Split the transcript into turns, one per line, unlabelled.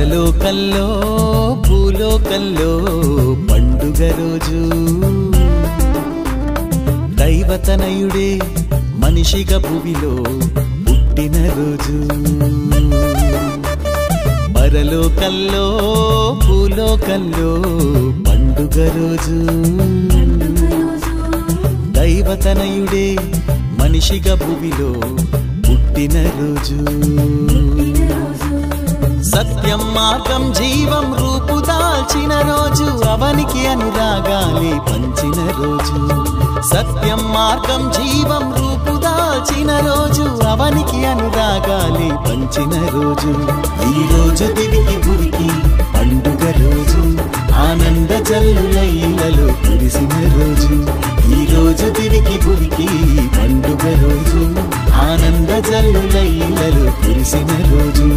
పరలోకంలో భూలోకంలో పండుగ రోజు దైవతనయుడే మనిషిగా భూమిలో పుట్టిన రోజు పరలోకంలో భూలోకంలో పండుగ రోజు దైవతనయుడే మనిషిగా భూమిలో పుట్టిన రోజు సత్యం మార్గం జీవం రూపుదాల్చిన రోజు అవనికి అనురాగాలి పంచిన రోజు సత్యం మార్గం జీవం రూపుదాల్చిన రోజు అవనికి అనురాగాలి పంచిన రోజు ఈ రోజు దివికి భువికి పండుగ రోజు ఆనంద జల్లులైలలో కురిసిన రోజు ఈ రోజు దివికి భువికి పండుగ రోజు ఆనంద జల్లులైలలో కురిసిన రోజు